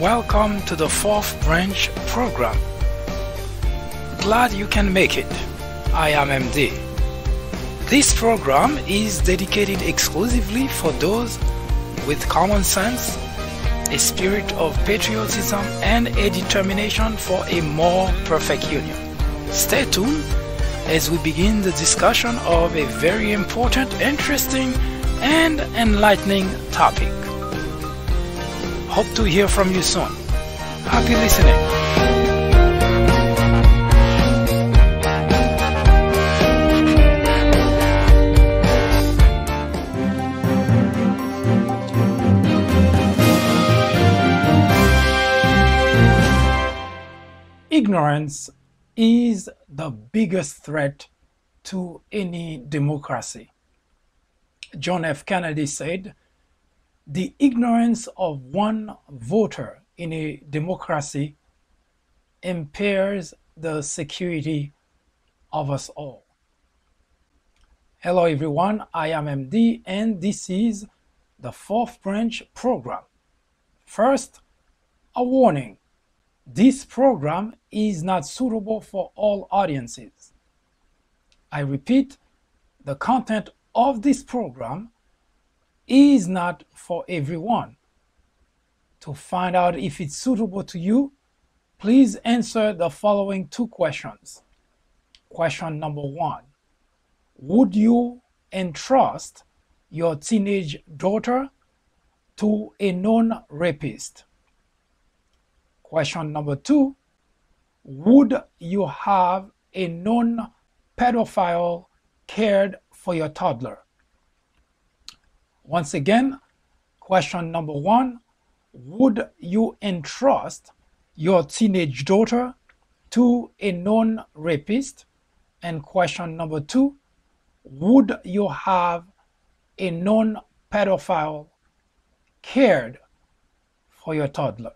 Welcome to the Fourth Branch program. Glad you can make it. I am MD. This program is dedicated exclusively for those with common sense, a spirit of patriotism, and a determination for a more perfect union. Stay tuned as we begin the discussion of a very important, interesting, and enlightening topic. Hope to hear from you soon. Happy listening. Ignorance is the biggest threat to any democracy. John F. Kennedy said, "The ignorance of one voter in a democracy impairs the security of us all." Hello everyone, I am MD and this is the Fourth Branch program. First, a warning. This program is not suitable for all audiences. I repeat, the content of this program is not for everyone. To find out if it's suitable to you, please answer the following two questions. Question number one: would you entrust your teenage daughter to a known rapist? Question number two: would you have a known pedophile cared for your toddler? Once again, question number one: would you entrust your teenage daughter to a known rapist? And question number two: would you have a known pedophile cared for your toddler?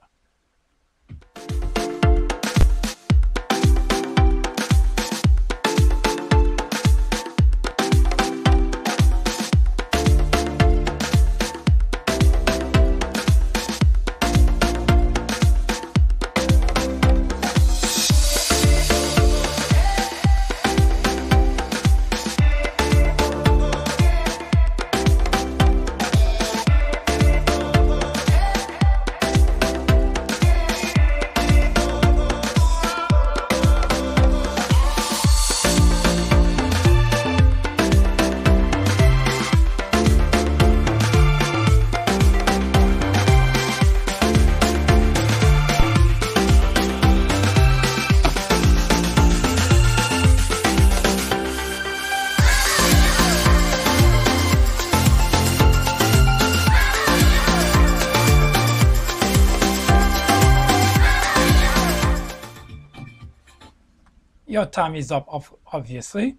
Your time is up, obviously.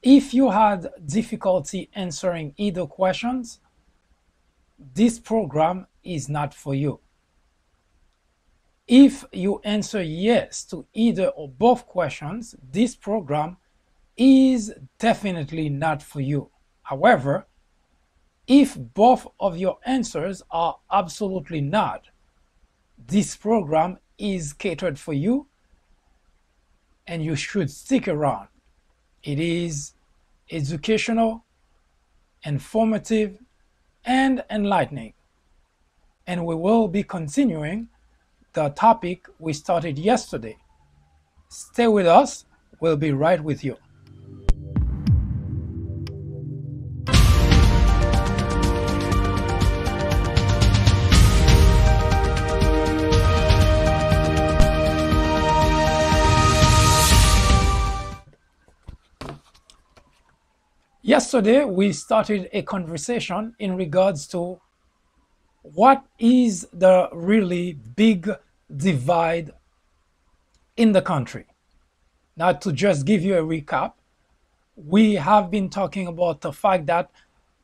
If you had difficulty answering either questions, this program is not for you. If you answer yes to either or both questions, this program is definitely not for you. However, if both of your answers are absolutely not, this program is catered for you and you should stick around. It is educational, informative, and enlightening. And we will be continuing the topic we started yesterday. Stay with us, we'll be right with you. Yesterday, we started a conversation in regards to what is the really big divide in the country. Now, to just give you a recap, we have been talking about the fact that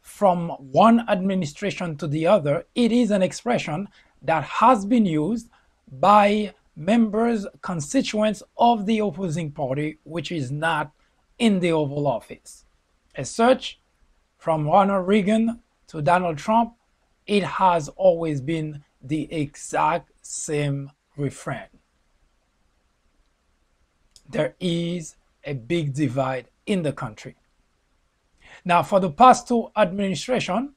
from one administration to the other, it is an expression that has been used by members, constituents of the opposing party, which is not in the Oval Office. As such, from Ronald Reagan to Donald Trump, it has always been the exact same refrain. There is a big divide in the country. Now, for the past two administrations,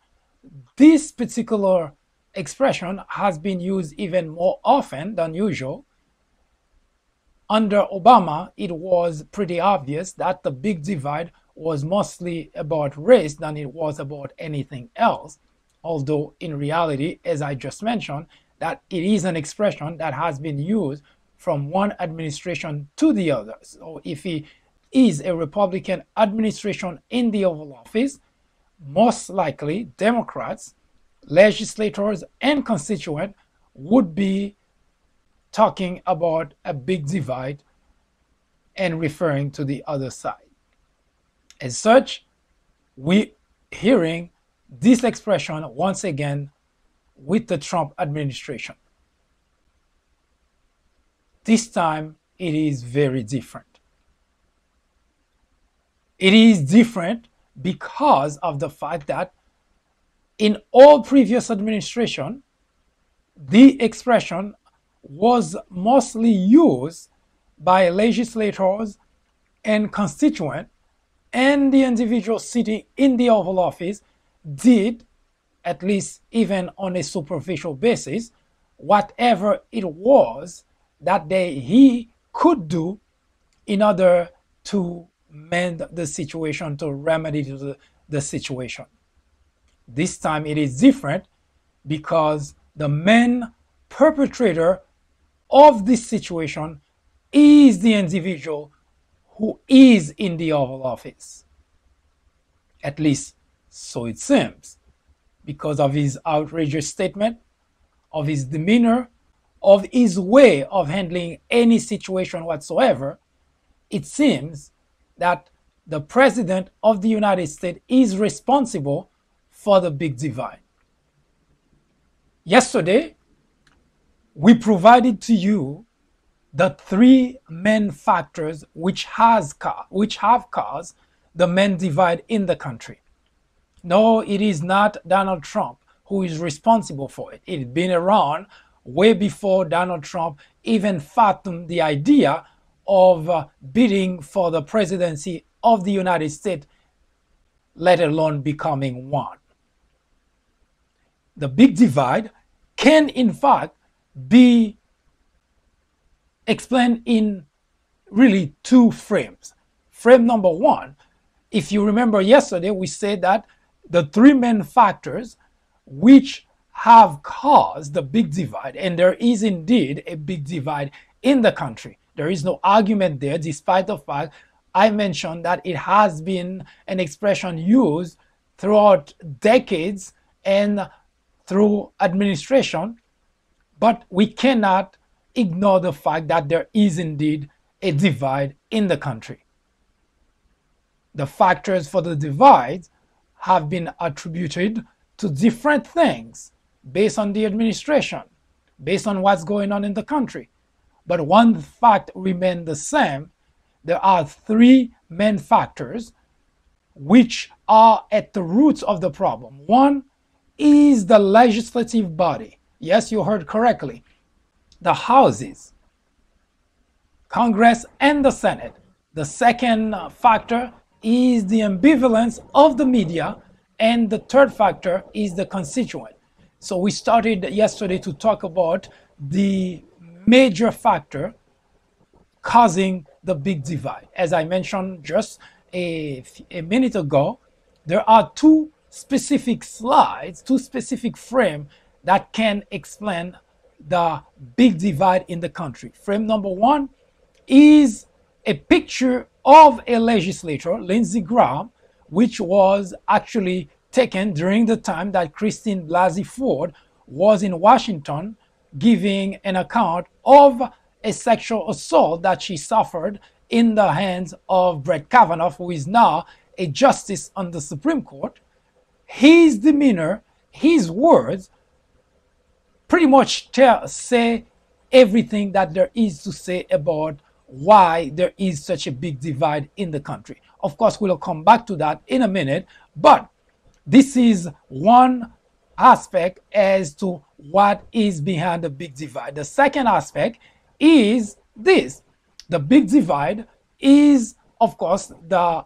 this particular expression has been used even more often than usual. Under Obama, it was pretty obvious that the big divide was mostly about race than it was about anything else. Although in reality, as I just mentioned, that it is an expression that has been used from one administration to the other. So if it is a Republican administration in the Oval Office, most likely Democrats, legislators, and constituents would be talking about a big divide and referring to the other side. As such, we hearing this expression once again with the Trump administration. This time, it is very different. It is different because of the fact that in all previous administration, the expression was mostly used by legislators and constituents, and the individual sitting in the Oval Office did, at least even on a superficial basis, whatever it was that he could do in order to mend the situation, to remedy the situation. This time it is different because the main perpetrator of this situation is the individual who is in the Oval Office. At least so it seems, because of his outrageous statement, of his demeanor, of his way of handling any situation whatsoever. It seems that the President of the United States is responsible for the big divide. Yesterday, we provided to you the three main factors which have caused the main divide in the country. No, it is not Donald Trump who is responsible for it. It's been around way before Donald Trump even fathomed the idea of bidding for the presidency of the United States, let alone becoming one. The big divide can, in fact, be explained in really two frames. Frame number one, if you remember yesterday, we said that the three main factors which have caused the big divide, and there is indeed a big divide in the country. There is no argument there, despite the fact I mentioned that it has been an expression used throughout decades and through administration, but we cannot ignore the fact that there is indeed a divide in the country. The factors for the divide have been attributed to different things based on the administration, based on what's going on in the country. But one fact remains the same. There are three main factors which are at the roots of the problem. One is the legislative body. Yes, you heard correctly. The houses, Congress and the Senate. The second factor is the ambivalence of the media, and the third factor is the constituent. So we started yesterday to talk about the major factor causing the big divide. As I mentioned just a minute ago, there are two specific slides, two specific frames that can explain the big divide in the country. Frame number one is a picture of a legislator, Lindsey Graham, which was actually taken during the time that Christine Blasey Ford was in Washington giving an account of a sexual assault that she suffered in the hands of Brett Kavanaugh, who is now a justice on the Supreme Court. His demeanor, his words, pretty much say everything that there is to say about why there is such a big divide in the country. Of course, we'll come back to that in a minute, but this is one aspect as to what is behind the big divide. The second aspect is this. The big divide is, of course, the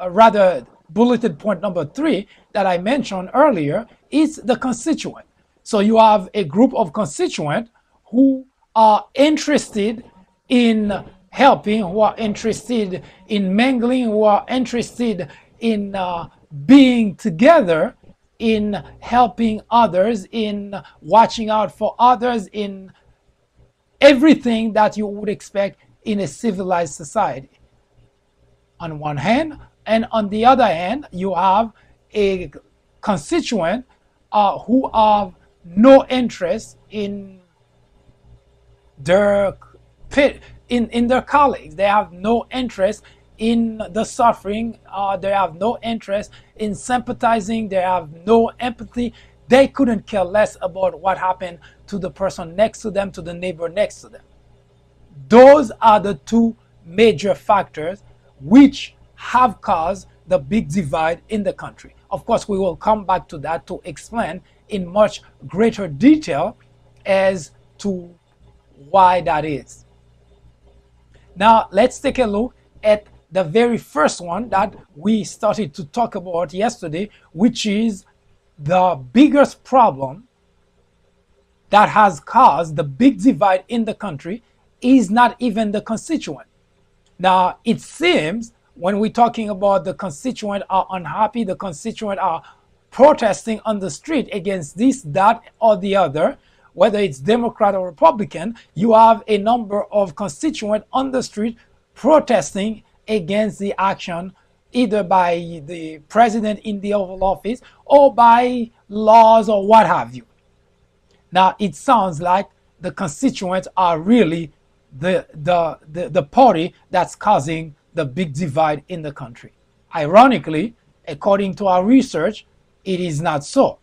rather bulleted point number 3 that I mentioned earlier is the constituent. So you have a group of constituents who are interested in helping, who are interested in mingling, who are interested in being together, in helping others, in watching out for others, in everything that you would expect in a civilized society. On one hand, and on the other hand, you have a constituent who have no interest in their in their colleagues. They have no interest in the suffering. They have no interest in sympathizing. They have no empathy. They couldn't care less about what happened to the person next to them, to the neighbor next to them. Those are the two major factors which have caused the big divide in the country. Of course, we will come back to that to explain in much greater detail as to why that is. Now, let's take a look at the very first one that we started to talk about yesterday, which is the biggest problem that has caused the big divide in the country is not even the constituent. Now, it seems when we're talking about the constituent are unhappy, the constituent are protesting on the street against this, that, or the other, whether it's Democrat or Republican, you have a number of constituents on the street protesting against the action either by the president in the Oval Office or by laws or what have you. Now, it sounds like the constituents are really the party that's causing the big divide in the country. Ironically, according to our research, it is not so.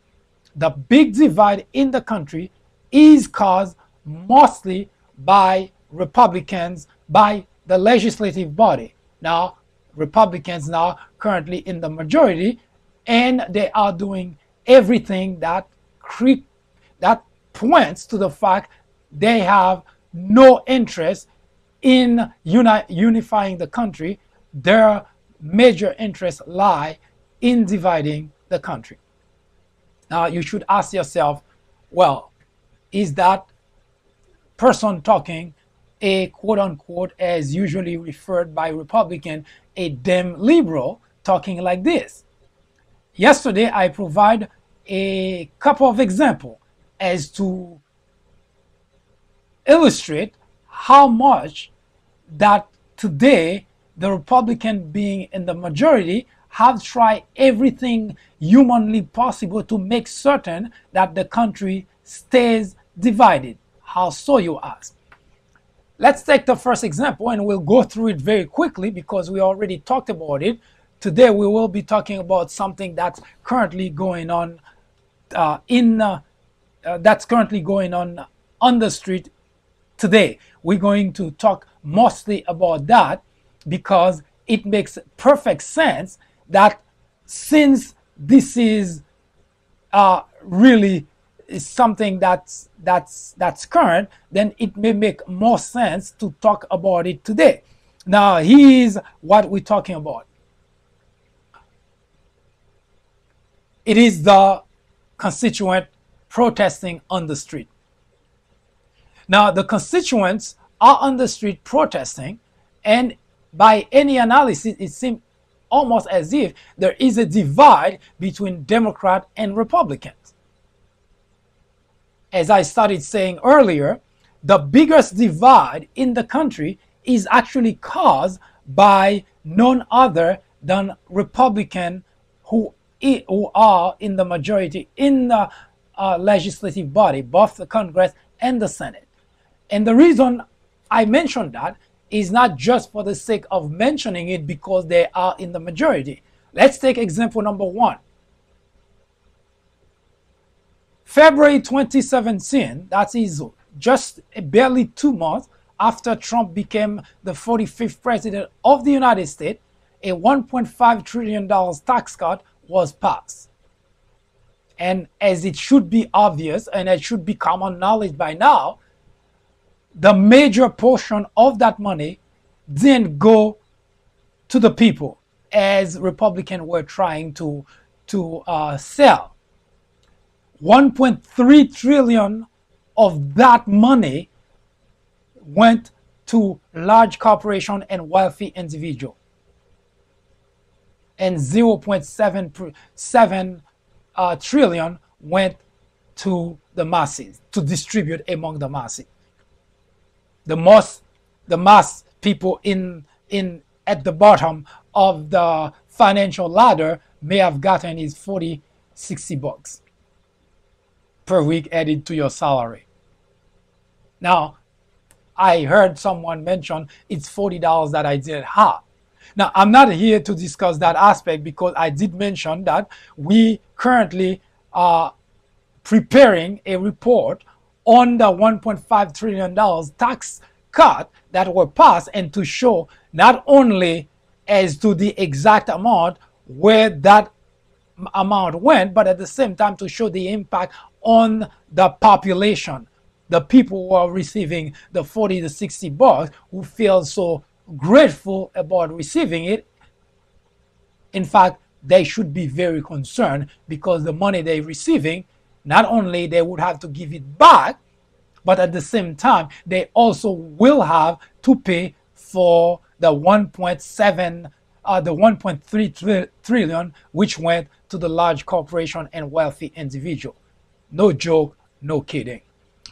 The big divide in the country is caused mostly by Republicans, by the legislative body. Now, Republicans now currently in the majority, and they are doing everything that points to the fact they have no interest in unifying the country. Their major interests lie in dividing the country. Now, you should ask yourself, well, is that person talking a quote-unquote, as usually referred by Republican, a damn liberal talking like this? Yesterday, I provide a couple of examples as to illustrate how much that today the Republican being in the majority have tried everything humanly possible to make certain that the country stays divided. How so, you ask? Let's take the first example and we'll go through it very quickly because we already talked about it. Today we will be talking about something that's currently going on on the street today. We're going to talk mostly about that because it makes perfect sense that since this is really is something that's current, then it may make more sense to talk about it today. Now, here's what we're talking about. It is the constituent protesting on the street. Now, the constituents are on the street protesting, and by any analysis, it seems almost as if there is a divide between Democrat and Republicans. As I started saying earlier, the biggest divide in the country is actually caused by none other than Republicans who are in the majority in the legislative body, both the Congress and the Senate. And the reason I mention that is not just for the sake of mentioning it because they are in the majority. Let's take example number one. February 2017, that is just barely 2 months after Trump became the 45th president of the United States, a $1.5 trillion tax cut was passed. And as it should be obvious and it should be common knowledge by now, the major portion of that money didn't go to the people as Republicans were trying to sell. 1.3 trillion of that money went to large corporations and wealthy individuals, and 0.7 trillion went to the masses to distribute among the masses. The mass people at the bottom of the financial ladder may have gotten is $40-$60 per week added to your salary. Now, I heard someone mention it's $40 that I didn't have. Now, I'm not here to discuss that aspect because I did mention that we currently are preparing a report on the $1.5 trillion tax cut that were passed, and to show not only as to the exact amount where that amount went, but at the same time to show the impact on the population, the people who are receiving the $40 to $60 who feel so grateful about receiving it. In fact, they should be very concerned because the money they're receiving, not only they would have to give it back, but at the same time, they also will have to pay for the 1.3 trillion, which went to the large corporation and wealthy individual. No joke, no kidding.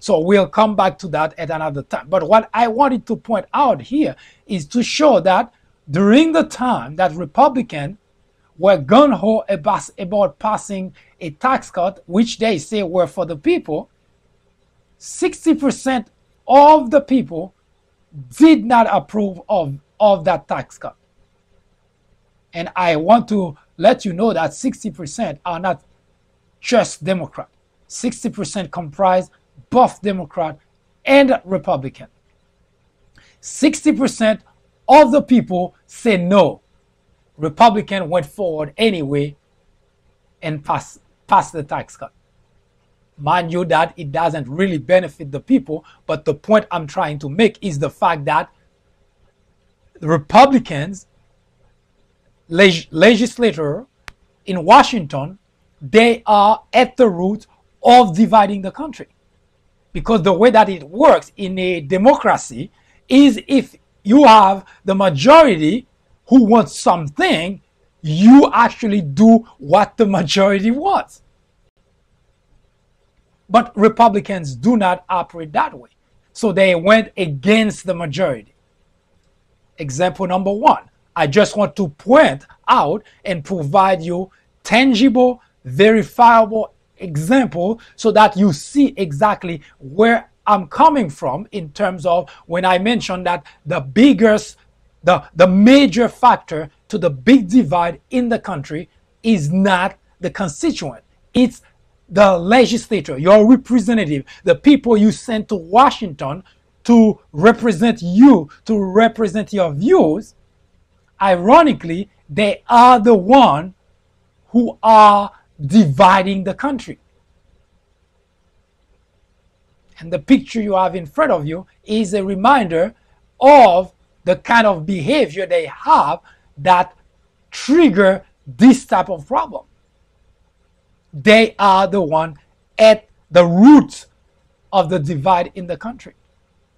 So we'll come back to that at another time. But what I wanted to point out here is to show that during the time that Republicans were gung-ho about passing a tax cut, which they say were for the people, 60% of the people did not approve of that tax cut. And I want to let you know that 60% are not just Democrat. 60% comprise both Democrat and Republican. 60% of the people say no. Republican went forward anyway and passed the tax cut. Mind you that it doesn't really benefit the people, but the point I'm trying to make is the fact that the Republicans, legislator in Washington, they are at the root of dividing the country. Because the way that it works in a democracy is if you have the majority who wants something, you actually do what the majority wants. But Republicans do not operate that way. So they went against the majority. Example number one. I just want to point out and provide you tangible, verifiable example so that you see exactly where I'm coming from in terms of when I mentioned that the major factor to the big divide in the country is not the constituent. It's the legislator, your representative, the people you sent to Washington to represent you, to represent your views. Ironically, they are the one who are dividing the country. And the picture you have in front of you is a reminder of the kind of behavior they have that trigger this type of problem. They are the one at the root of the divide in the country.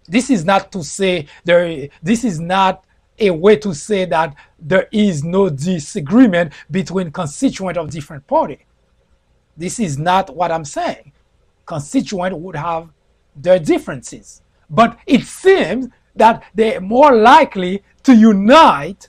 This is not to say this is not a way to say that there is no disagreement between constituents of different parties. This is not what I'm saying. Constituents would have their differences, but it seems that they're more likely to unite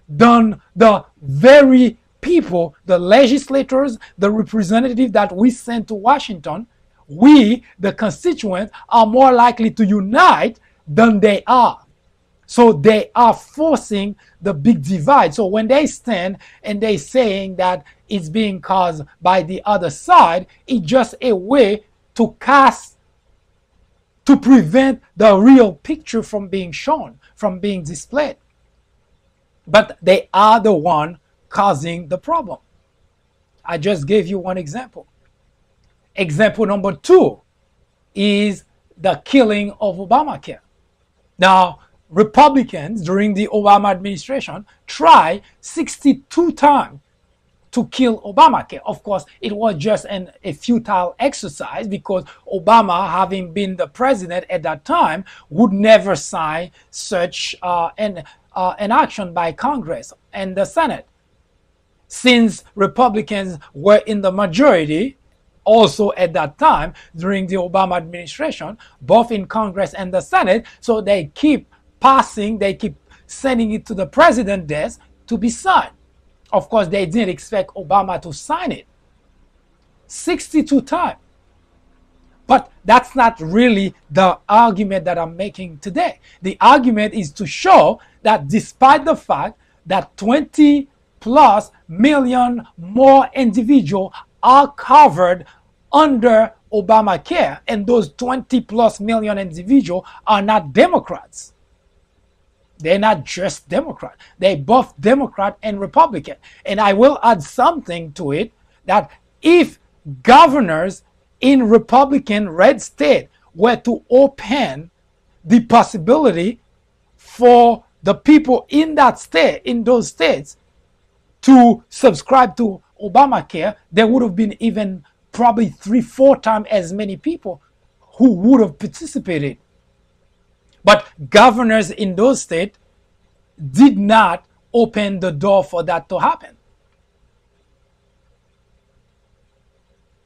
than the very people, the legislators, the representatives that we send to Washington. We, the constituents, are more likely to unite than they are. So they are forcing the big divide. So when they stand and they saying that it's being caused by the other side, it's just a way to prevent the real picture from being shown, from being displayed. But they are the one causing the problem. I just gave you one example. Example number 2 is the killing of Obamacare. Now, Republicans during the Obama administration tried 62 times to kill Obamacare. Of course, it was just a futile exercise because Obama, having been the president at that time, would never sign such an action by Congress and the Senate. Since Republicans were in the majority, also at that time during the Obama administration, both in Congress and the Senate, so they keep sending it to the president's desk to be signed. Of course, they didn't expect Obama to sign it 62 times. But that's not really the argument that I'm making today. The argument is to show that despite the fact that 20 plus million more individuals are covered under Obamacare, and those 20 plus million individuals are not Democrats. They're not just Democrat. They're both Democrat and Republican. And I will add something to it, that if governors in Republican red state were to open the possibility for the people in that state, in those states, to subscribe to Obamacare, there would have been even probably 3-4 times as many people who would have participated. But governors in those states did not open the door for that to happen.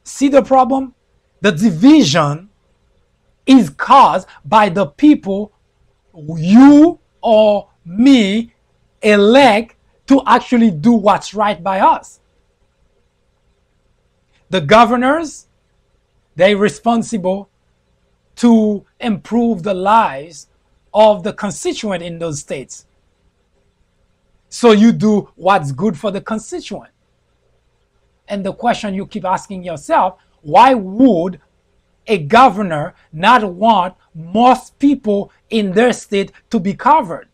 See the problem? The division is caused by the people you or me elect to actually do what's right by us. The governors, they're responsible to improve the lives of the constituent in those states. So you do what's good for the constituent. And the question you keep asking yourself, why would a governor not want most people in their state to be covered?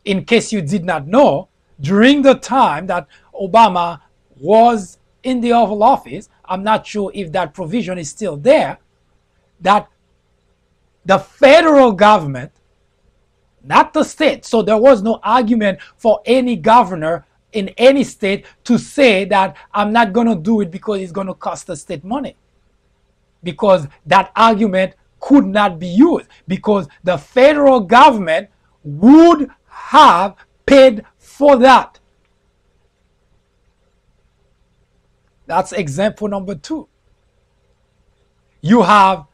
In case you did not know, during the time that Obama was in the Oval Office, I'm not sure if that provision is still there, that the federal government, not the state, so there was no argument for any governor in any state to say that I'm not going to do it because it's going to cost the state money. Because that argument could not be used, because the federal government would have paid for that. That's example number 2. You have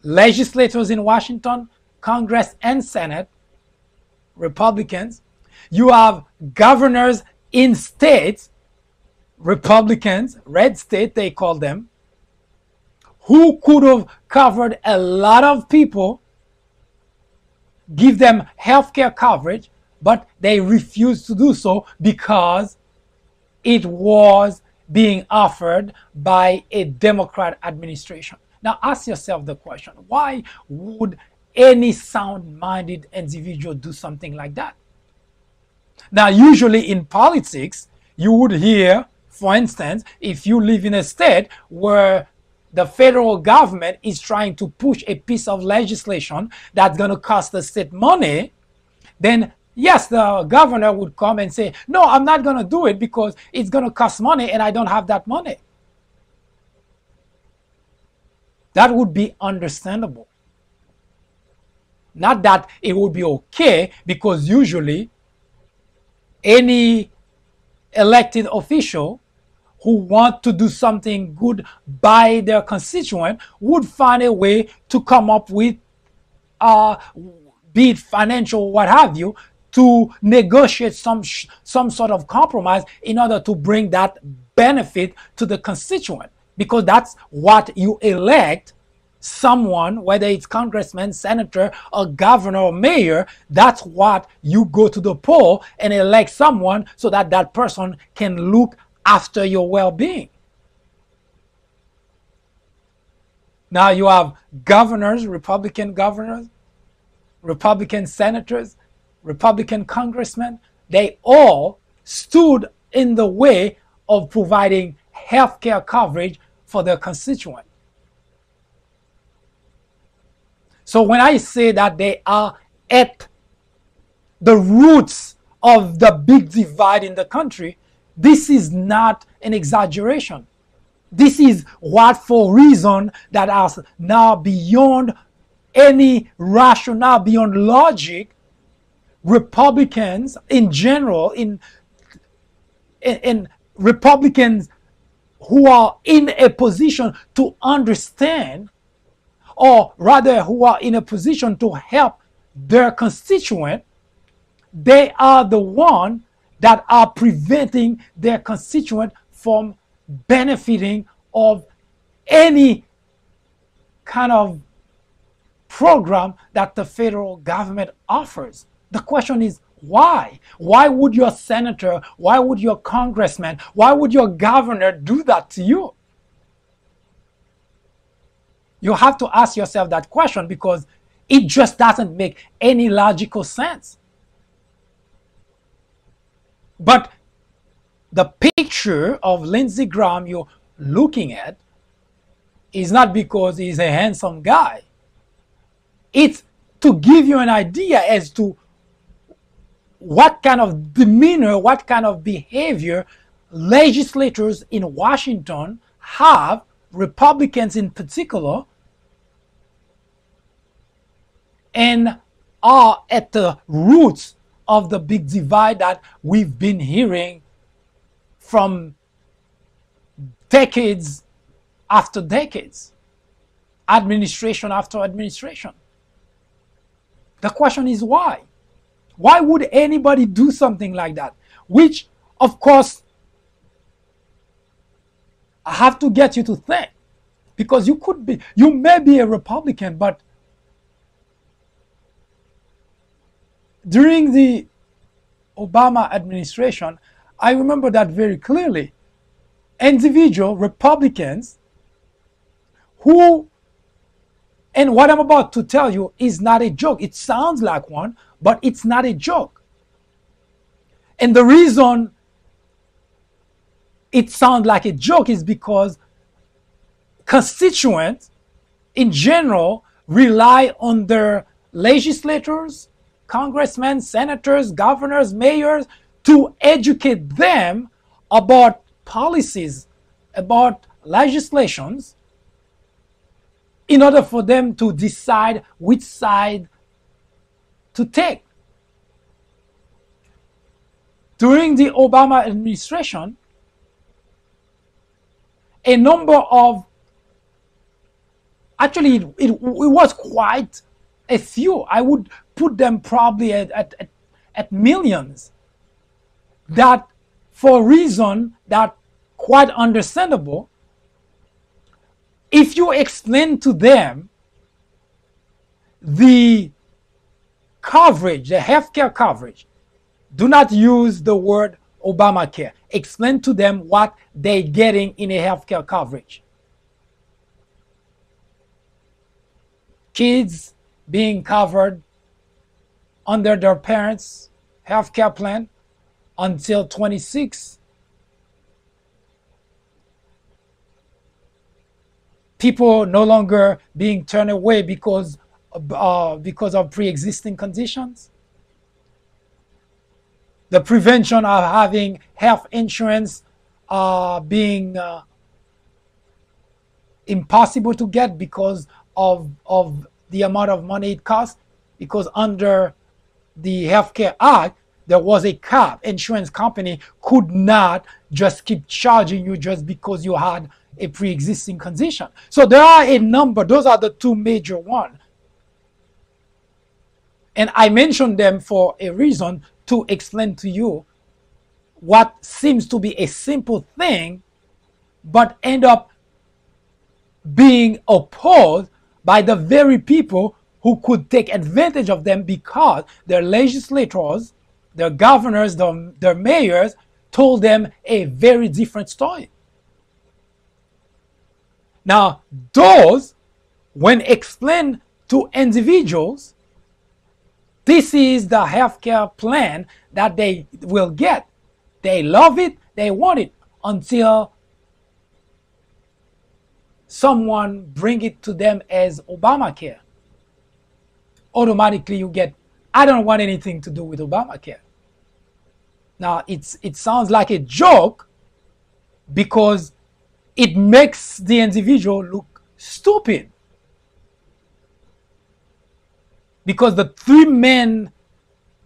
legislators in Washington, Congress and Senate, Republicans. You have governors in states, Republicans, red state they call them, who could have covered a lot of people, give them healthcare coverage, but they refused to do so because it was being offered by a Democrat administration. Now ask yourself the question, why would any sound-minded individual do something like that? Now usually in politics, you would hear, for instance, if you live in a state where the federal government is trying to push a piece of legislation that's going to cost the state money, then yes, the governor would come and say, no, I'm not going to do it because it's going to cost money and I don't have that money. That would be understandable. Not that it would be okay, because usually any elected official who want to do something good by their constituent would find a way to come up with, be it financial, what have you, to negotiate some sort of compromise in order to bring that benefit to the constituent, because that's what you elect someone, whether it's congressman, senator, or governor or mayor. That's what you go to the poll and elect someone so that that person can look after your well-being. Now you have governors, Republican senators, Republican congressmen. They all stood in the way of providing health care coverage for their constituent. So when I say that they are at the roots of the big divide in the country, this is not an exaggeration. This is what, for reason that are now beyond any rationale, beyond logic, Republicans in general, in Republicans who are in a position to understand, or rather who are in a position to help their constituent, they are the one that are preventing their constituent from benefiting of any kind of program that the federal government offers. The question is, why? Why would your senator, why would your congressman, why would your governor do that to you? You have to ask yourself that question, because it just doesn't make any logical sense. But the picture of Lindsey Graham you're looking at is not because he's a handsome guy. It's to give you an idea as to what kind of demeanor, what kind of behavior legislators in Washington have, Republicans in particular, and are at the roots of the big divide that we've been hearing from decades after decades, administration after administration. The question is why? Why would anybody do something like that? Which, of course, I have to get you to think, because you may be a Republican, but during the Obama administration, I remember that very clearly. Individual Republicans who, and what I'm about to tell you is not a joke. It sounds like one, but it's not a joke. And the reason it sounds like a joke is because constituents in general rely on their legislators, congressmen, senators, governors, mayors to educate them about policies, about legislations, in order for them to decide which side to take. During the Obama administration, a number of, actually it was quite a few, I would put them probably at millions, that for a reason that quite understandable, If you explain to them the coverage, the healthcare coverage, do not use the word Obamacare. Explain to them what they're getting in a healthcare coverage. Kids being covered under their parents' healthcare plan until 26. People no longer being turned away because of pre-existing conditions. The prevention of having health insurance being impossible to get because of the amount of money it costs. Because under the Healthcare Act, there was a cap. Insurance company could not just keep charging you just because you had a pre-existing condition. So there are a number. Those are the two major ones. And I mentioned them for a reason, to explain to you what seems to be a simple thing, but end up being opposed by the very people who could take advantage of them, because their legislators, their governors, their mayors told them a very different story. Now, those, when explained to individuals, this is the healthcare plan that they will get. They love it, they want it, until someone bring it to them as Obamacare. Automatically you get, I don't want anything to do with Obamacare. Now it sounds like a joke because it makes the individual look stupid. Because the three main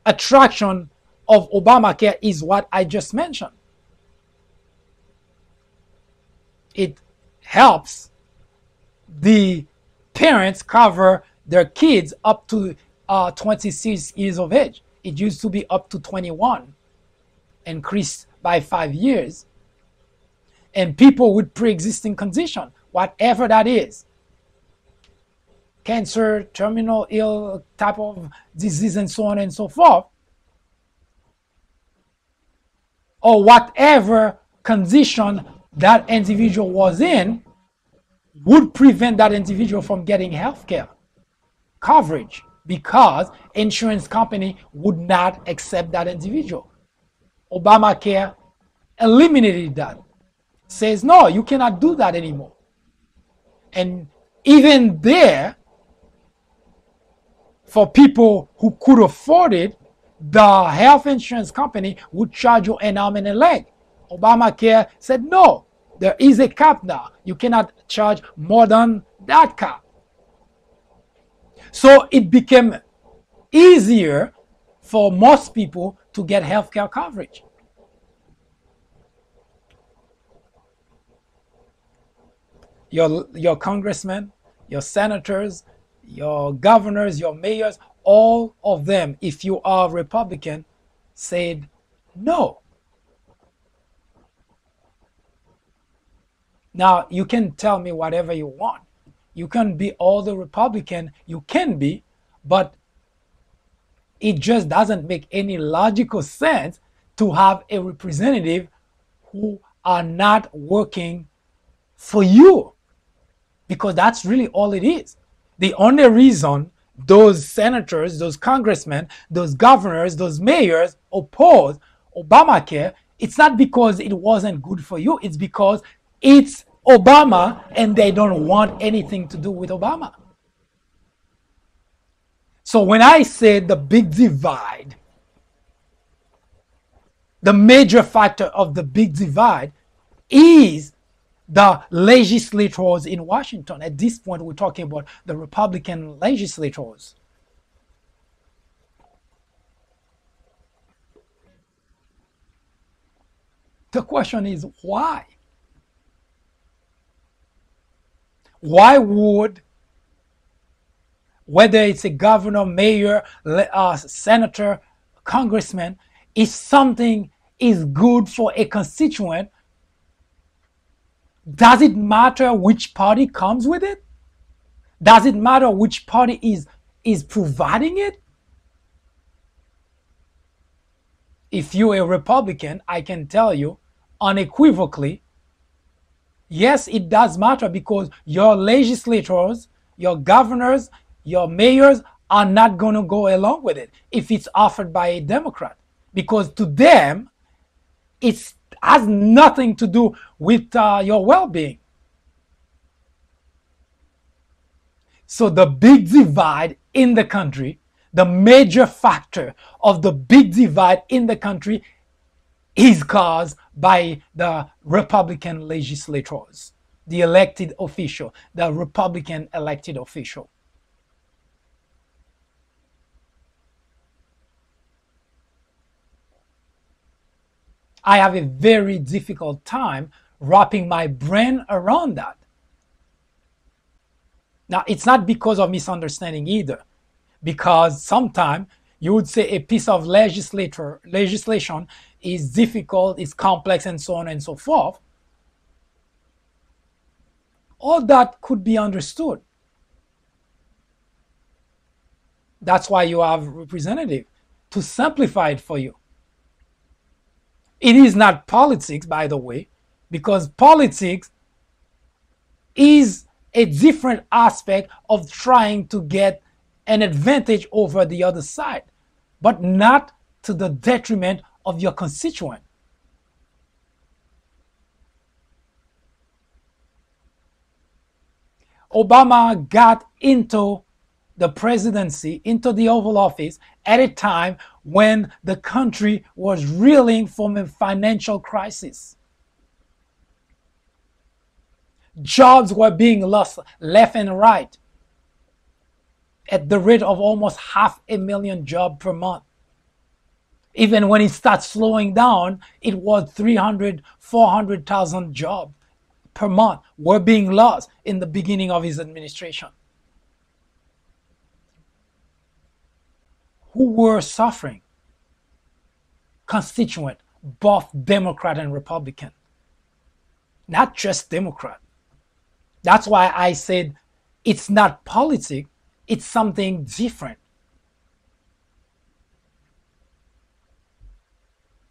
attraction of Obamacare is what I just mentioned. It helps the parents cover their kids up to 26 years of age. It used to be up to 21, increased by 5 years. And people with pre-existing condition, whatever that is, cancer, terminal ill type of disease, and so on and so forth, or whatever condition that individual was in, would prevent that individual from getting health care coverage, because insurance company would not accept that individual. Obamacare eliminated that. Says, no, you cannot do that anymore. And even there, for people who could afford it, the health insurance company would charge you an arm and a leg. Obamacare said, no, there is a cap now. You cannot charge more than that cap. So it became easier for most people to get healthcare coverage. Your congressmen, your senators, your governors, your mayors, all of them, if you are Republican, said no. Now, you can tell me whatever you want. You can be all the Republican you can be, but it just doesn't make any logical sense to have a representative who are not working for you, because that's really all it is. The only reason those senators, those congressmen, those governors, those mayors oppose Obamacare, it's not because it wasn't good for you. It's because it's Obama and they don't want anything to do with Obama. So when I say the big divide, the major factor of the big divide is the legislators in Washington. At this point, we're talking about the Republican legislators. The question is, why? Why would, whether it's a governor, mayor, senator, congressman, if something is good for a constituent, Does it matter which party comes with it? Does it matter which party is providing it? If you're a Republican, I can tell you unequivocally, yes, it does matter, because your legislators, your governors, your mayors are not going to go along with it if it's offered by a Democrat, because to them, it has nothing to do with your well-being. So the big divide in the country, the major factor of the big divide in the country is caused by the Republican legislators, the elected official, the Republican elected official. I have a very difficult time wrapping my brain around that. Now, it's not because of misunderstanding either, because sometimes you would say a piece of legislation is difficult, is complex, and so on and so forth. All that could be understood. That's why you have representative to simplify it for you. It is not politics, by the way, because politics is a different aspect of trying to get an advantage over the other side, but not to the detriment of your constituent. Obama got into the presidency, into the Oval Office, at a time when the country was reeling from a financial crisis. Jobs were being lost left and right at the rate of almost 500,000 jobs per month. Even when it starts slowing down, it was 300, 400,000 jobs per month were being lost in the beginning of his administration. Who were suffering? Constituent, both Democrat and Republican. Not just Democrat. That's why I said it's not politics, it's something different.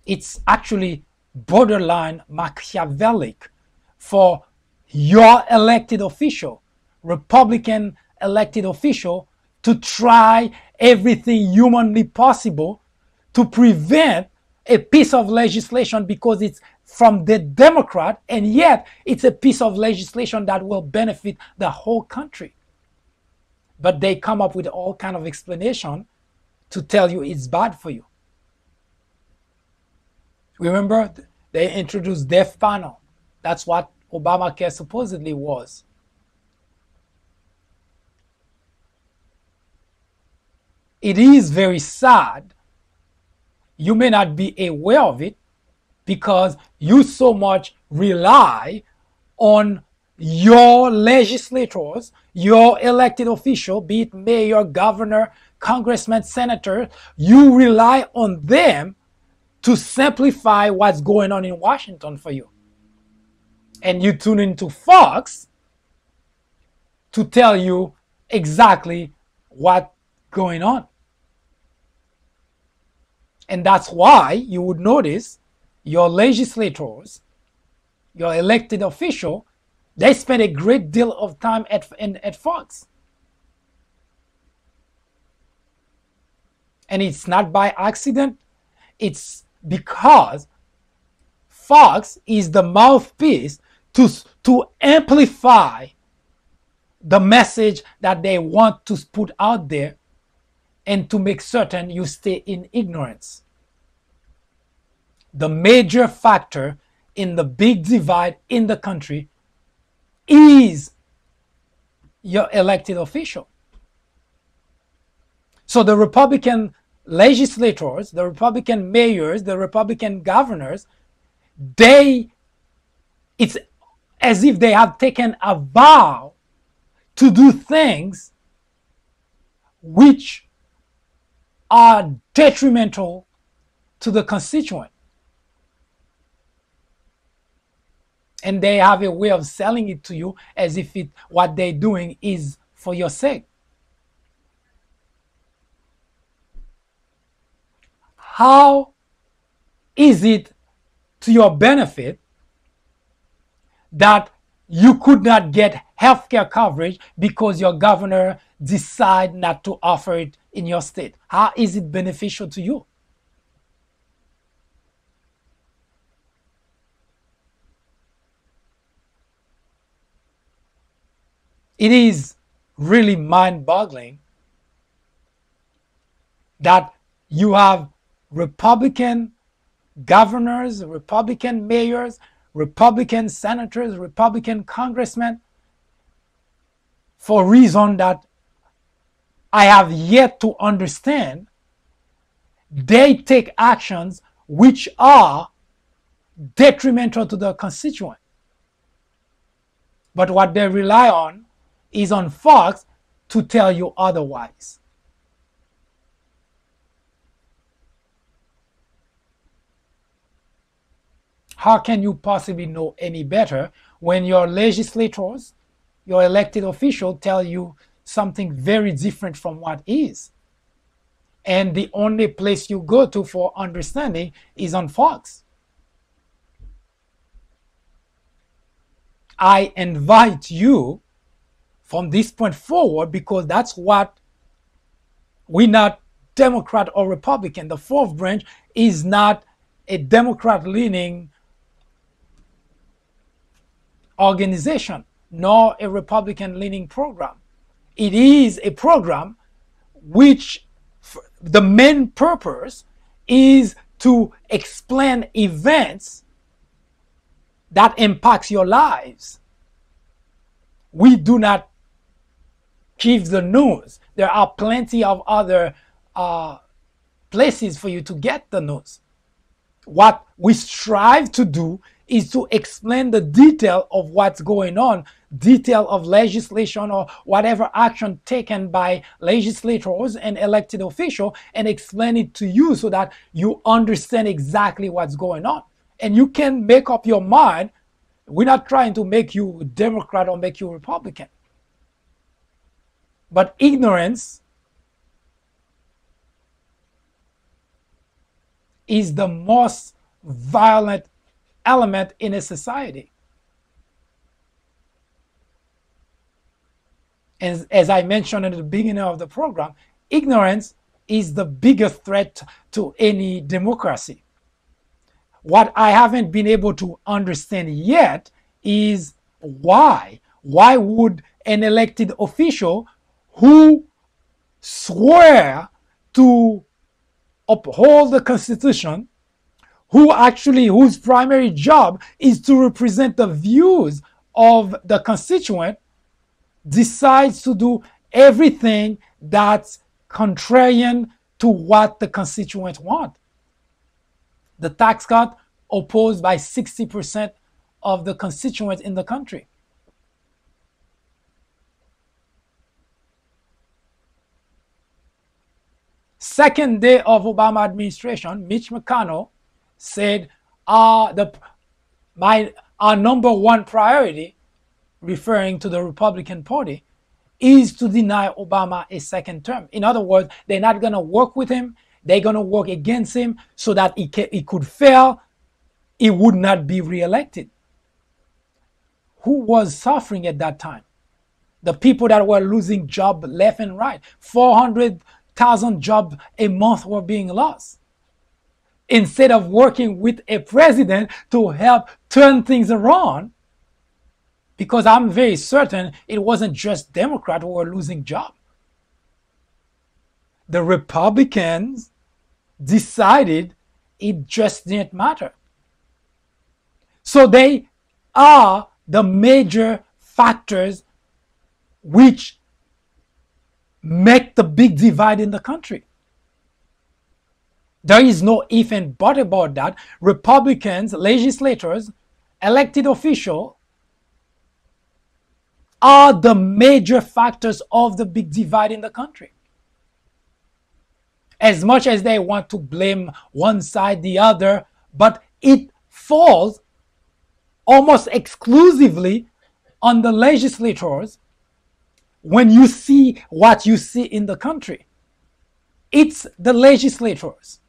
It's actually borderline Machiavellic for your elected official, Republican elected official, to try everything humanly possible to prevent a piece of legislation because it's from the Democrat, and yet it's a piece of legislation that will benefit the whole country. But they come up with all kind of explanation to tell you it's bad for you. Remember, they introduced death panel. That's what Obamacare supposedly was. It is very sad. You may not be aware of it because you so much rely on your legislators, your elected official, be it mayor, governor, congressman, senator. You rely on them to simplify what's going on in Washington for you. And you tune into Fox to tell you exactly what's going on. And that's why you would notice your legislators, your elected official, they spend a great deal of time at Fox. And it's not by accident. It's because Fox is the mouthpiece to amplify the message that they want to put out there and to make certain you stay in ignorance. The major factor in the big divide in the country is your elected official. So the Republican legislators, the Republican mayors, the Republican governors, it's as if they have taken a vow to do things which are detrimental to the constituent. And they have a way of selling it to you as if what they're doing is for your sake. How is it to your benefit that you could not get healthcare coverage because your governor decided not to offer it in your state? How is it beneficial to you? It is really mind-boggling that you have Republican governors, Republican mayors, Republican senators, Republican congressmen, for a reason that I have yet to understand, they take actions which are detrimental to the constituent. But what they rely on is on Fox to tell you otherwise. How can you possibly know any better when your legislators, your elected officials tell you something very different from what is? And the only place you go to for understanding is on Fox. I invite you from this point forward, because that's what we're not Democrat or Republican. The fourth branch is not a Democrat-leaning organization, nor a Republican-leaning program. It is a program which the main purpose is to explain events that impacts your lives. We do not give the news. There are plenty of other places for you to get the news. What we strive to do is to explain the detail of what's going on, detail of legislation or whatever action taken by legislators and elected officials, and explain it to you so that you understand exactly what's going on. And you can make up your mind. We're not trying to make you Democrat or make you Republican. But ignorance is the most violent element in a society. And as I mentioned at the beginning of the program, ignorance is the biggest threat to any democracy. What I haven't been able to understand yet is why. Why would an elected official who swear to uphold the Constitution, whose primary job is to represent the views of the constituent, decides to do everything that's contrarian to what the constituents want? The tax cut opposed by 60% of the constituents in the country. Second day of Obama administration, Mitch McConnell said our number one priority, referring to the Republican Party, is to deny Obama a second term. In other words, they're not going to work with him. They're going to work against him so that he could fail. He would not be reelected. Who was suffering at that time? The people that were losing jobs left and right. 400,000 jobs a month were being lost. Instead of working with a president to help turn things around, because I'm very certain it wasn't just Democrats who were losing jobs. The Republicans decided it just didn't matter. So they are the major factors which make the big divide in the country. There is no if and but about that. Republicans, legislators, elected officials are the major factors of the big divide in the country. As much as they want to blame one side, the other, but it falls almost exclusively on the legislators when you see what you see in the country. It's the legislators.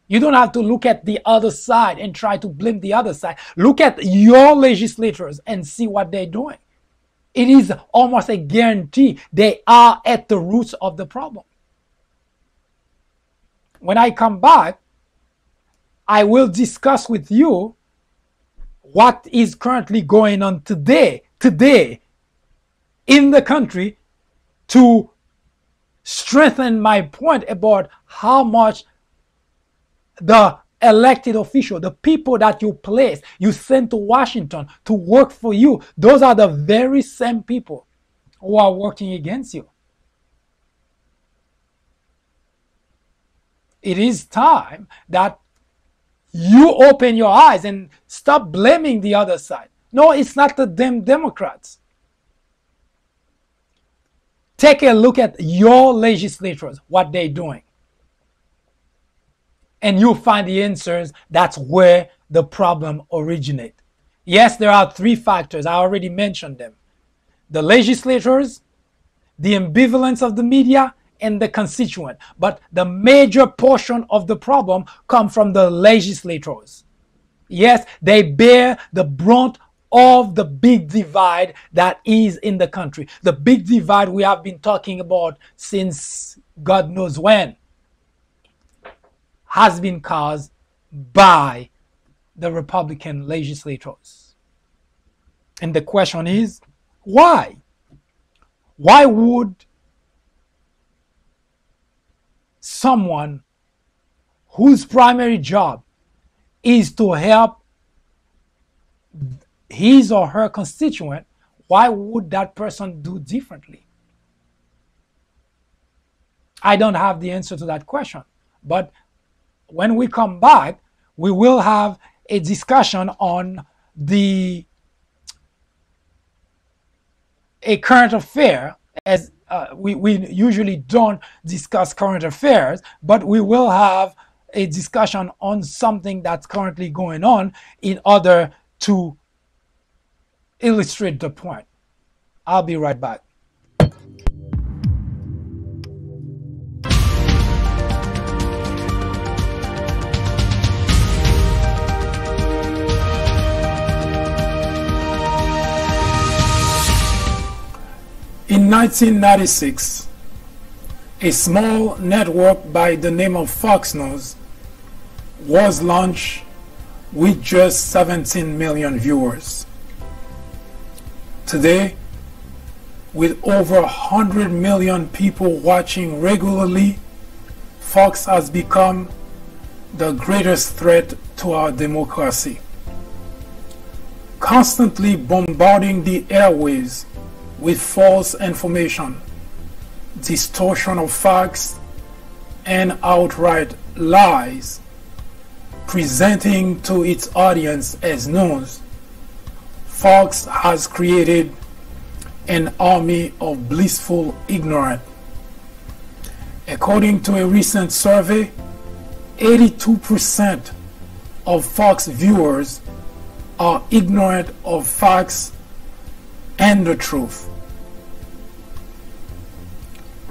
You don't have to look at the other side and try to blame the other side. Look at your legislators and see what they're doing. It is almost a guarantee they are at the roots of the problem. When I come back, I will discuss with you what is currently going on today in the country to strengthen my point about how much the elected official, the people that you place, you send to Washington to work for you, those are the very same people who are working against you. It is time that you open your eyes and stop blaming the other side. No, it's not the damn Democrats. Take a look at your legislators, what they're doing. And you'll find the answers. That's where the problem originates. Yes, there are three factors. I already mentioned them. The legislators, the ambivalence of the media, and the constituent. But the major portion of the problem comes from the legislators. Yes, they bear the brunt of the big divide that is in the country. The big divide we have been talking about since God knows when has been caused by the Republican legislators. And the question is, why? Why would someone whose primary job is to help his or her constituent, why would that person do differently? I don't have the answer to that question. But when we come back, we will have a discussion on a current affair, as we usually don't discuss current affairs, but we will have a discussion on something that's currently going on in order to illustrate the point. I'll be right back. In 1996, a small network by the name of Fox News was launched with just 17 million viewers. Today, with over 100 million people watching regularly, Fox has become the greatest threat to our democracy, constantly bombarding the airwaves with false information, distortion of facts, and outright lies, presenting to its audience as news. Fox has created an army of blissful ignorance. According to a recent survey, 82% of Fox viewers are ignorant of facts and the truth.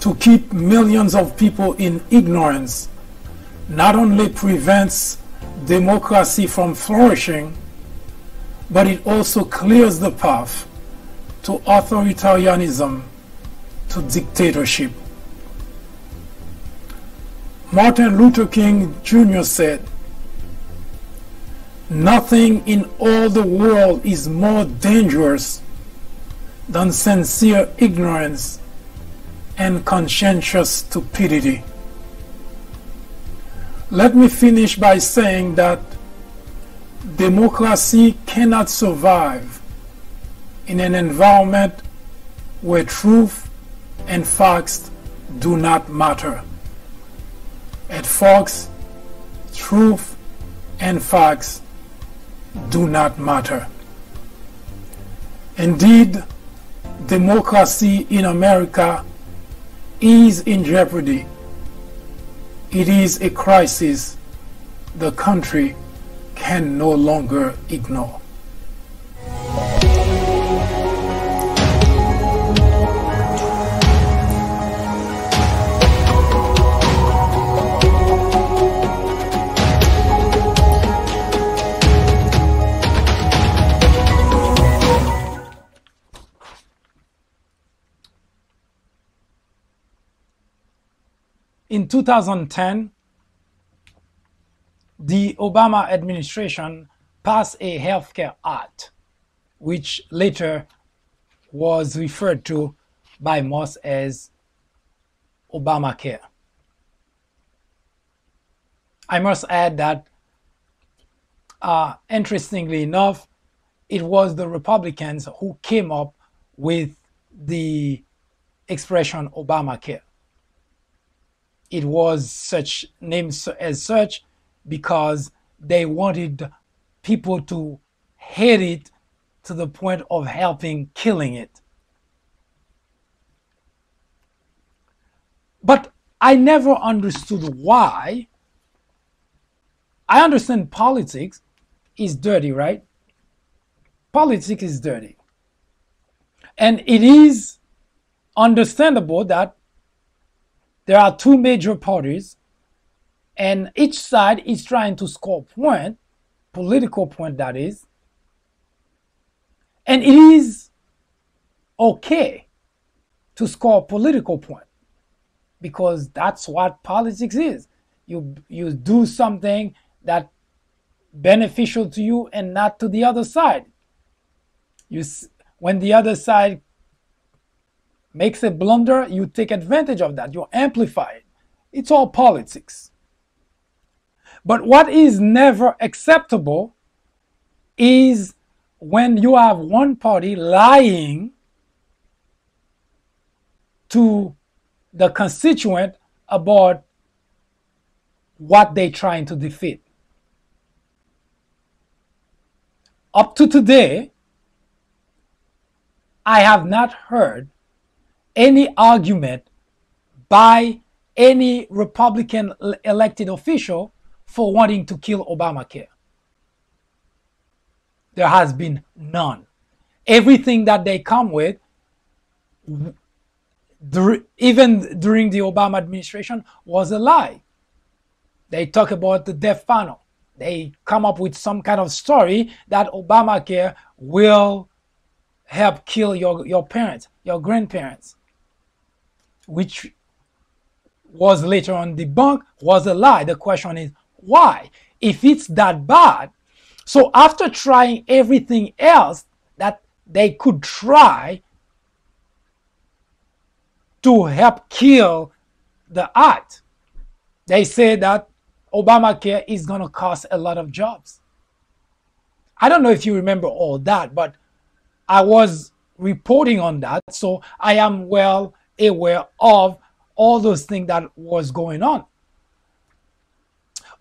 To keep millions of people in ignorance not only prevents democracy from flourishing, but it also clears the path to authoritarianism, to dictatorship. Martin Luther King Jr. said, "Nothing in all the world is more dangerous than sincere ignorance and conscientious stupidity." Let me finish by saying that democracy cannot survive in an environment where truth and facts do not matter. At Fox, truth and facts do not matter. Indeed, democracy in America is in jeopardy. It is a crisis the country can no longer ignore. In 2010, the Obama administration passed a healthcare act, which later was referred to by most as Obamacare. I must add that, interestingly enough, it was the Republicans who came up with the expression Obamacare. It was such named as such because they wanted people to hate it to the point of helping killing it. But I never understood why. I understand politics is dirty, right? Politics is dirty. And it is understandable that there are two major parties and each side is trying to score point, political point that is. And it is okay to score political point because that's what politics is. You do something that beneficial to you and not to the other side. When the other side makes a blunder, you take advantage of that. You amplify it. It's all politics. But what is never acceptable is when you have one party lying to the constituent about what they're trying to defeat. Up to today, I have not heard any argument by any Republican elected official for wanting to kill Obamacare. There has been none. Everything that they come with, even during the Obama administration, was a lie. They talk about the death panel. They come up with some kind of story that Obamacare will help kill your parents, your grandparents, which was later on debunked, was a lie. The question is, why? If it's that bad, so after trying everything else that they could try to help kill the act, they say that Obamacare is going to cost a lot of jobs. I don't know if you remember all that, but I was reporting on that, so I am well aware of all those things that was going on.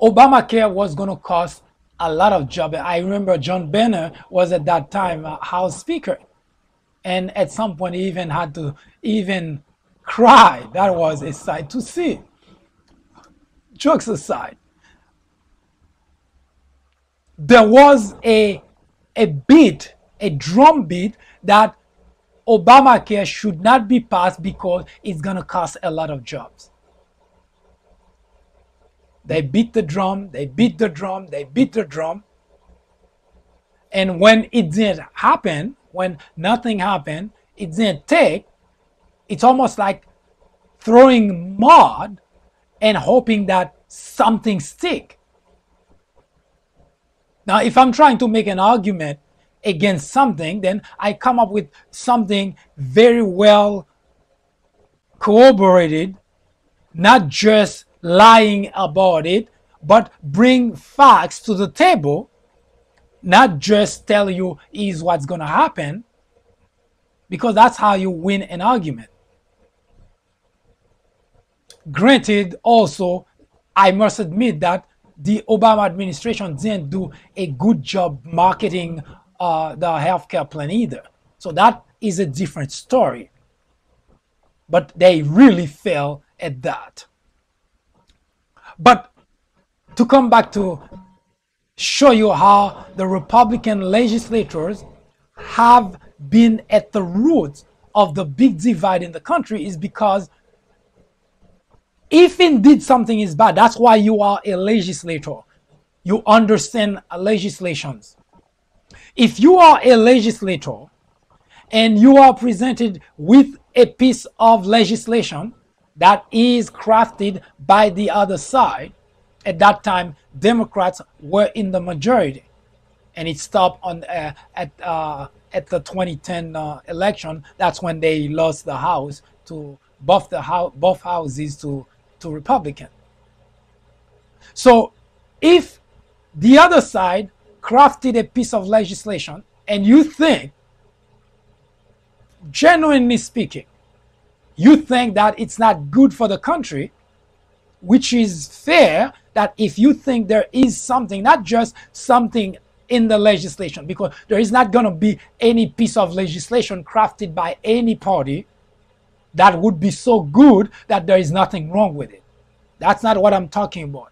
Obamacare was going to cost a lot of jobs. I remember John Boehner was at that time House Speaker, and at some point he even had to cry. That was a sight to see. Jokes aside, there was a drum beat that Obamacare should not be passed because it's going to cost a lot of jobs. They beat the drum, they beat the drum, they beat the drum. And when it didn't happen, when nothing happened, it didn't take, it's almost like throwing mud and hoping that something stick. Now, if I'm trying to make an argument against something, then I come up with something very well corroborated, not just lying about it, but bring facts to the table, not just tell you is what's going to happen, because that's how you win an argument. Granted, also, I must admit that the Obama administration didn't do a good job marketing the healthcare plan either. So that is a different story. But they really failed at that. But to come back to show you how the Republican legislators have been at the root of the big divide in the country is because if indeed something is bad, that's why you are a legislator. You understand legislations. If you are a legislator and you are presented with a piece of legislation that is crafted by the other side. At that time, Democrats were in the majority, and it stopped on at the 2010 election. That's when they lost the House to both houses to Republican. So, if the other side crafted a piece of legislation, and you think, genuinely speaking, you think that it's not good for the country, which is fair, that if you think there is something, not just something in the legislation, because there is not going to be any piece of legislation crafted by any party that would be so good that there is nothing wrong with it. That's not what I'm talking about.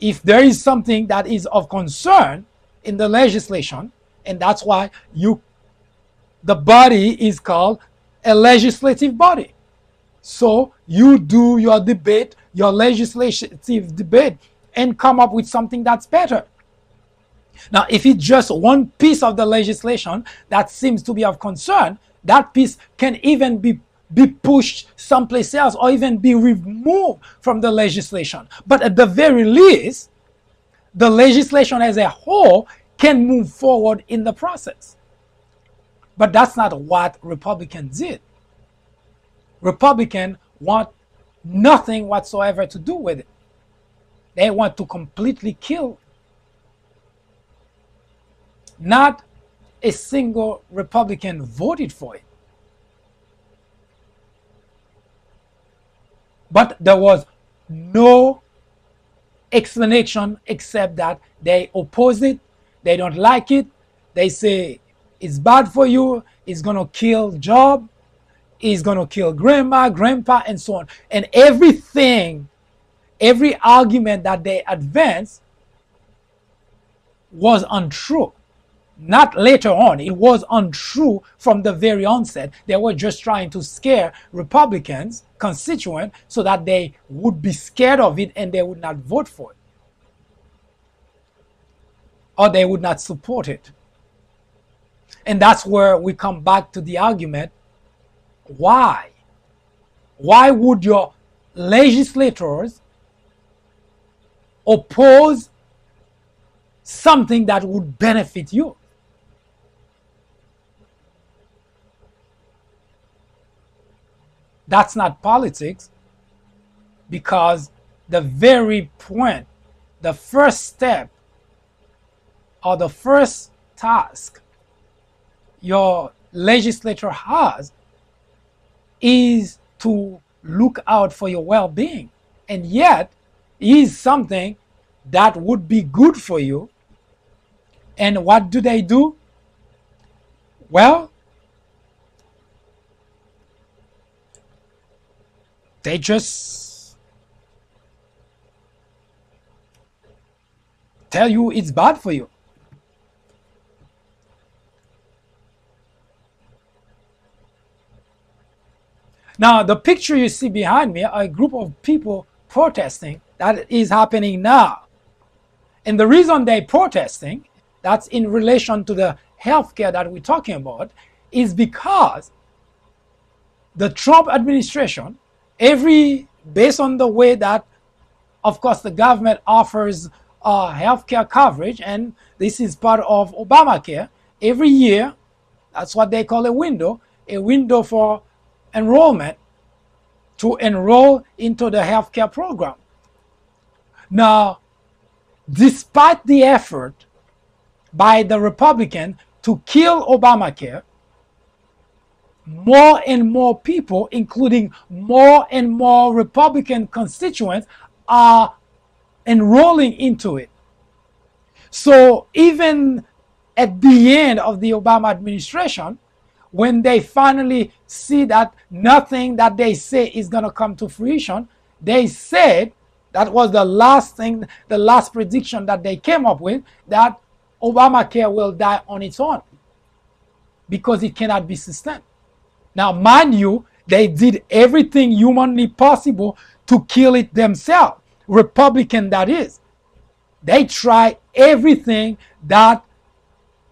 If there is something that is of concern in the legislation, and that's why the body is called a legislative body. So you do your debate, your legislative debate, and come up with something that's better. Now, if it's just one piece of the legislation that seems to be of concern, that piece can even be pushed someplace else or even be removed from the legislation. But at the very least, the legislation as a whole can move forward in the process. But that's not what Republicans did. Republicans want nothing whatsoever to do with it. They want to completely kill. Not a single Republican voted for it. But there was no explanation except that they oppose it, they don't like it, they say it's bad for you, it's going to kill job, it's going to kill grandma, grandpa, and so on. And everything, every argument that they advanced was untrue. Not later on. It was untrue from the very onset. They were just trying to scare Republicans, constituents, so that they would be scared of it and they would not vote for it. Or they would not support it. And that's where we come back to the argument, why? Why would your legislators oppose something that would benefit you? That's not politics, because the very point, the first step, or the first task your legislator has is to look out for your well-being. And yet, is something that would be good for you. And what do? Well, they just tell you it's bad for you. Now, the picture you see behind me are a group of people protesting. That is happening now. And the reason they're protesting, that's in relation to the healthcare that we're talking about, is because the Trump administration, based on the way that, of course, the government offers healthcare coverage, and this is part of Obamacare, every year, that's what they call a window for enrollment, to enroll into the healthcare program. Now, despite the effort by the Republican to kill Obamacare, more and more people, including more and more Republican constituents, are enrolling into it. So even at the end of the Obama administration, when they finally see that nothing that they say is going to come to fruition, they said, that was the last thing, the last prediction that they came up with, that Obamacare will die on its own because it cannot be sustained. Now, mind you, they did everything humanly possible to kill it themselves. Republican, that is. They tried everything that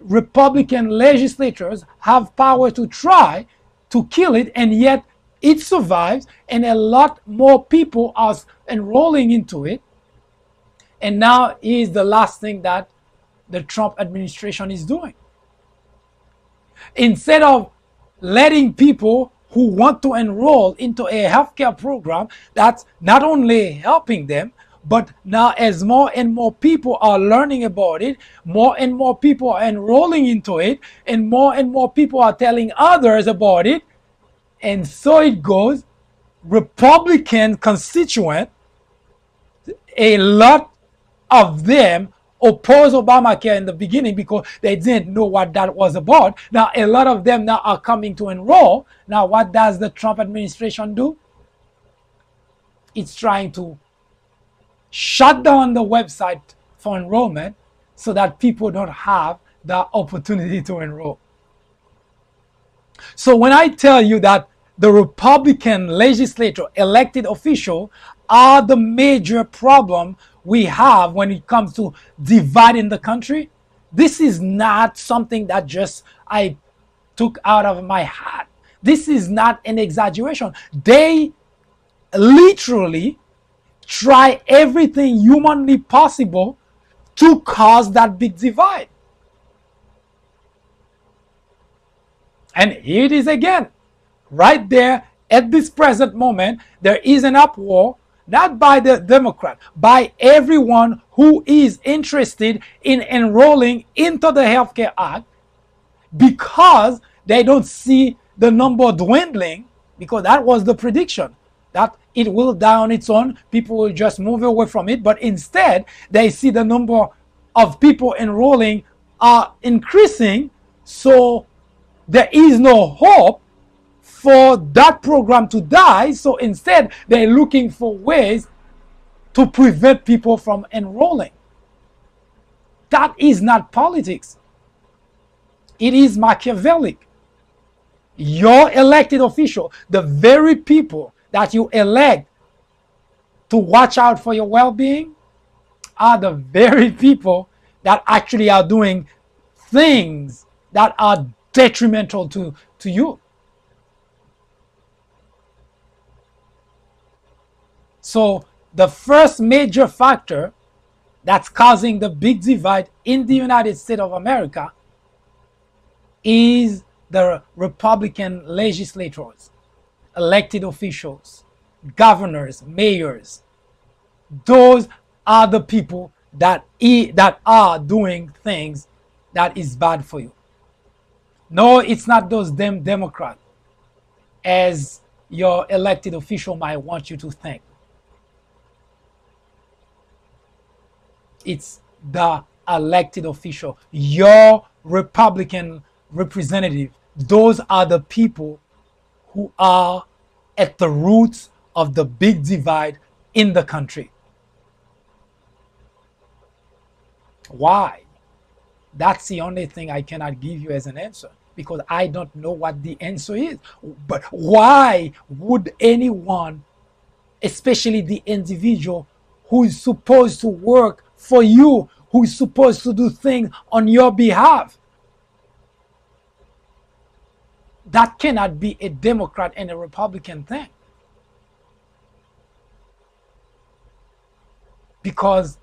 Republican legislators have power to try to kill it, and yet It survives, and a lot more people are enrolling into it. And now is the last thing that the Trump administration is doing. Instead of letting people who want to enroll into a healthcare program that's not only helping them, but now as more and more people are learning about it, more and more people are enrolling into it, and more people are telling others about it, and so it goes. Republican constituents, a lot of them opposed Obamacare in the beginning because they didn't know what that was about. Now, a lot of them now are coming to enroll. Now, what does the Trump administration do? It's trying to shut down the website for enrollment so that people don't have the opportunity to enroll. So when I tell you that the Republican legislature, elected officials, are the major problem we have when it comes to dividing the country, this is not something that just I took out of my hat. This is not an exaggeration. They literally try everything humanly possible to cause that big divide. And here it is again. Right there at this present moment, there is an uproar, not by the Democrat, by everyone who is interested in enrolling into the Healthcare Act, because they don't see the number dwindling, because that was the prediction, that it will die on its own, people will just move away from it. But instead, they see the number of people enrolling are increasing, so there is no hope for that program to die. So instead, they're looking for ways to prevent people from enrolling. That is not politics. It is Machiavellic. Your elected official, the very people that you elect to watch out for your well-being, are the very people that actually are doing things that are detrimental to you. So the first major factor that's causing the big divide in the United States of America is the Republican legislators, elected officials, governors, mayors. Those are the people that are doing things that is bad for you. No, it's not those damn Democrats, as your elected official might want you to think. It's the elected official, your Republican representative. Those are the people who are at the roots of the big divide in the country. Why? That's the only thing I cannot give you as an answer, because I don't know what the answer is. But why would anyone, especially the individual who is supposed to work for you, who is supposed to do things on your behalf, that cannot be a Democrat and a Republican thing. Because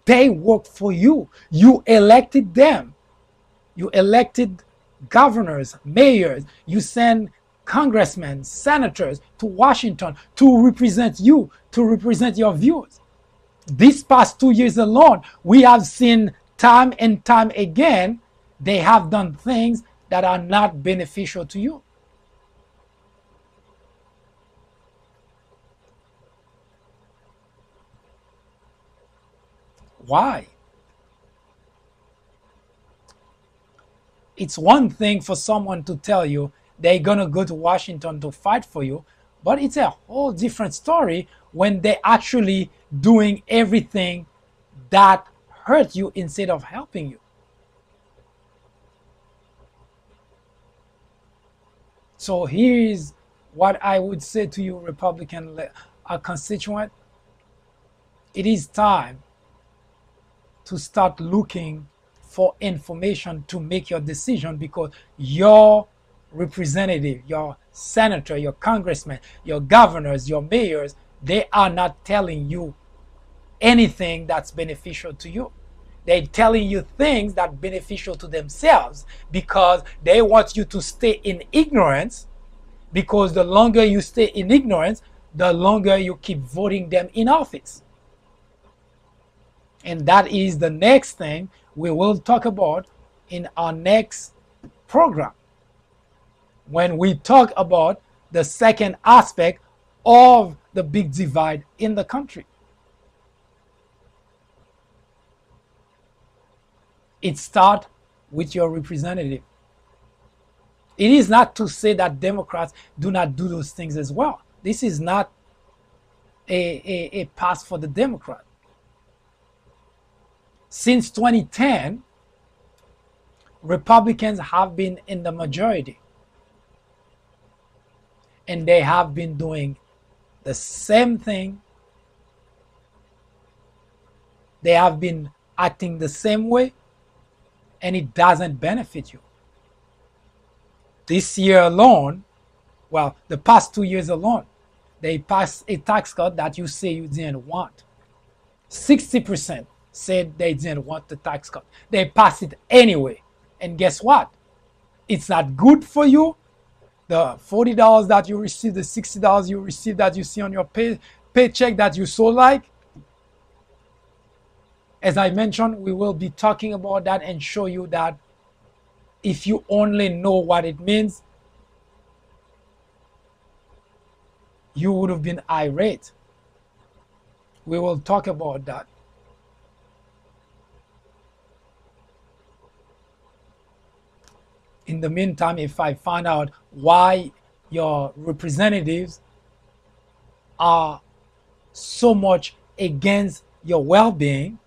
they work for you. You elected them. You elected governors, mayors. You send congressmen, senators to Washington to represent you, to represent your views. These past 2 years alone, we have seen time and time again, they have done things that are not beneficial to you. Why? It's one thing for someone to tell you they're gonna go to Washington to fight for you, but it's a whole different story when they're actually doing everything that hurt you instead of helping you. So here's what I would say to you, Republican constituent. It is time to start looking for information to make your decision, because your representative, your senator, your congressman, your governors, your mayors, they are not telling you anything that's beneficial to you. They're telling you things that are beneficial to themselves because they want you to stay in ignorance, because the longer you stay in ignorance, the longer you keep voting them in office. And that is the next thing we will talk about in our next program, when we talk about the second aspect of the big divide in the country. It starts with your representative. It is not to say that Democrats do not do those things as well. This is not a pass for the Democrat. Since 2010, Republicans have been in the majority. And they have been doing the same thing. They have been acting the same way, and it doesn't benefit you. This year alone, well, the past 2 years alone, they passed a tax cut that you say you didn't want. 60% said they didn't want the tax cut. They passed it anyway. And guess what? It's not good for you. The $40 that you receive, the $60 you receive that you see on your paycheck that you so like. As I mentioned, we will be talking about that and show you that if you only know what it means, you would have been irate. We will talk about that. In the meantime, if I find out why your representatives are so much against your well-being,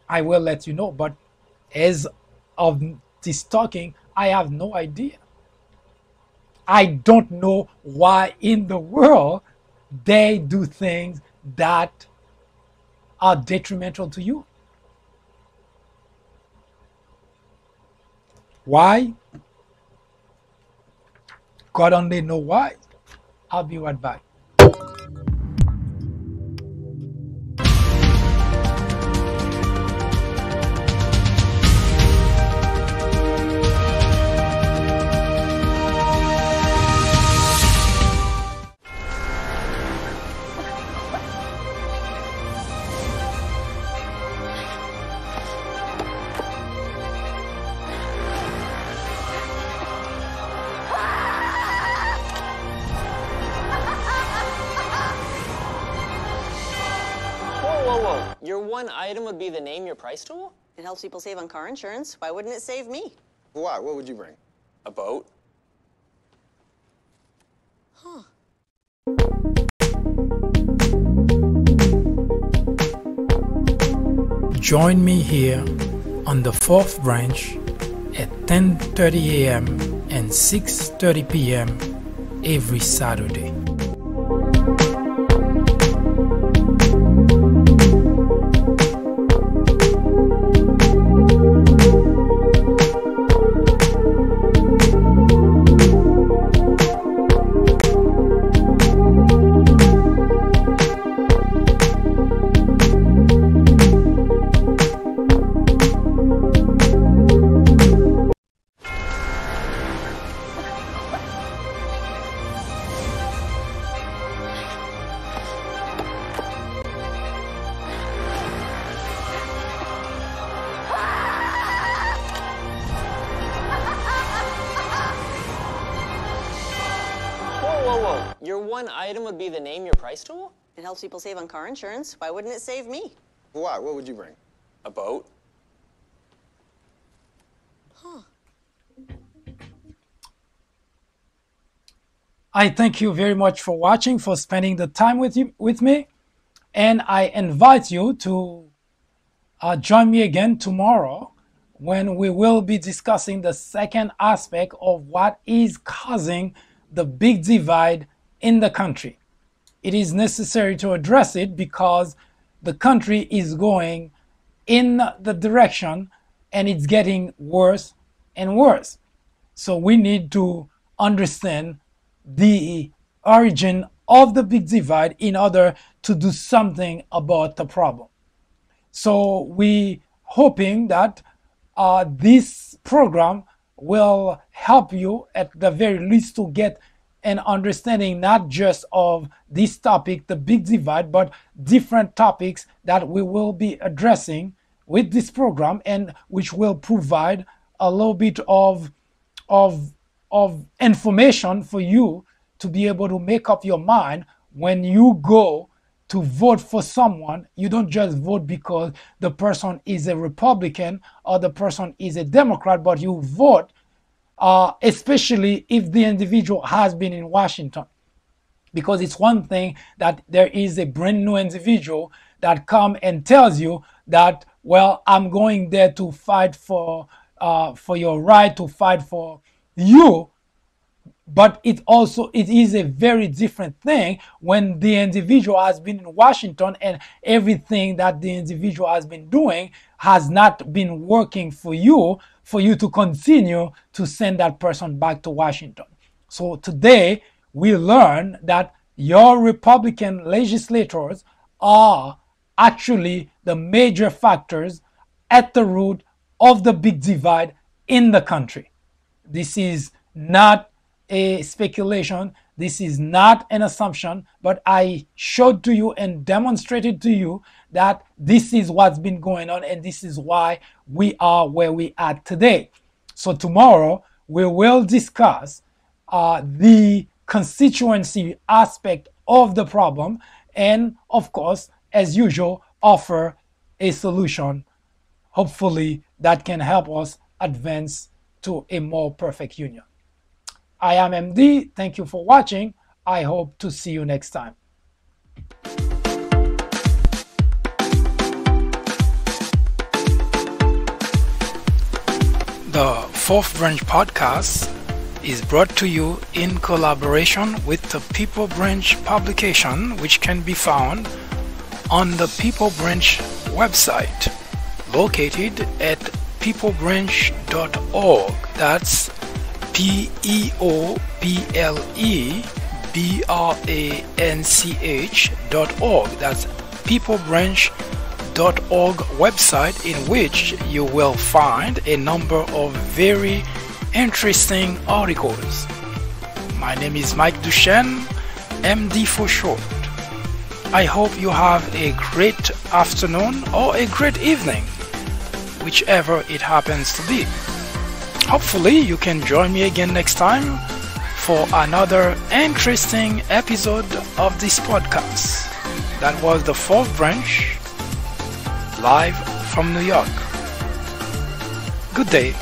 I will let you know. But as of this talking, I have no idea. I don't know why in the world they do things that are detrimental to you. Why? God only knows why. I'll be right back. Your one item would be the Name Your Price tool? It helps people save on car insurance. Why wouldn't it save me? Why? What would you bring? A boat? Huh. Join me here on the 4th branch at 10:30 a.m. and 6:30 p.m. every Saturday. Your one item would be the Name Your Price tool? It helps people save on car insurance. Why wouldn't it save me? Why? What would you bring? A boat? Huh. I thank you very much for watching, for spending the time with me, and I invite you to join me again tomorrow when we will be discussing the second aspect of what is causing the big divide in the country. It is necessary to address it because the country is going in the direction and it's getting worse and worse. So we need to understand the origin of the big divide in order to do something about the problem. So we hoping that this program will help you at the very least to get an understanding not just of this topic, the big divide, but different topics that we will be addressing with this program, and which will provide a little bit of information for you to be able to make up your mind when you go to vote for someone. You don't just vote because the person is a Republican or the person is a Democrat, but you vote especially if the individual has been in Washington. Because it's one thing that there is a brand new individual that come and tells you that, well, I'm going there to fight for your right, to fight for you. But it is a very different thing when the individual has been in Washington and everything that the individual has been doing has not been working for you to continue to send that person back to Washington. So today we learn that your Republican legislators are actually the major factors at the root of the big divide in the country. This is not a speculation. This is not an assumption, but I showed to you and demonstrated to you that this is what's been going on, and this is why we are where we are today. So tomorrow we will discuss the constituency aspect of the problem, and of course, as usual, offer a solution, hopefully, that can help us advance to a more perfect union. I am MD. Thank you for watching. I hope to see you next time. The Fourth Branch Podcast is brought to you in collaboration with the People Branch publication, which can be found on the People Branch website, located at peoplebranch.org. That's peoplebranch.org. That's peoplebranch.org website, in which you will find a number of very interesting articles. My name is Mike Duchesne, MD for short. I hope you have a great afternoon or a great evening, whichever it happens to be. Hopefully you can join me again next time for another interesting episode of this podcast. That was the Fourth Branch, live from New York. Good day.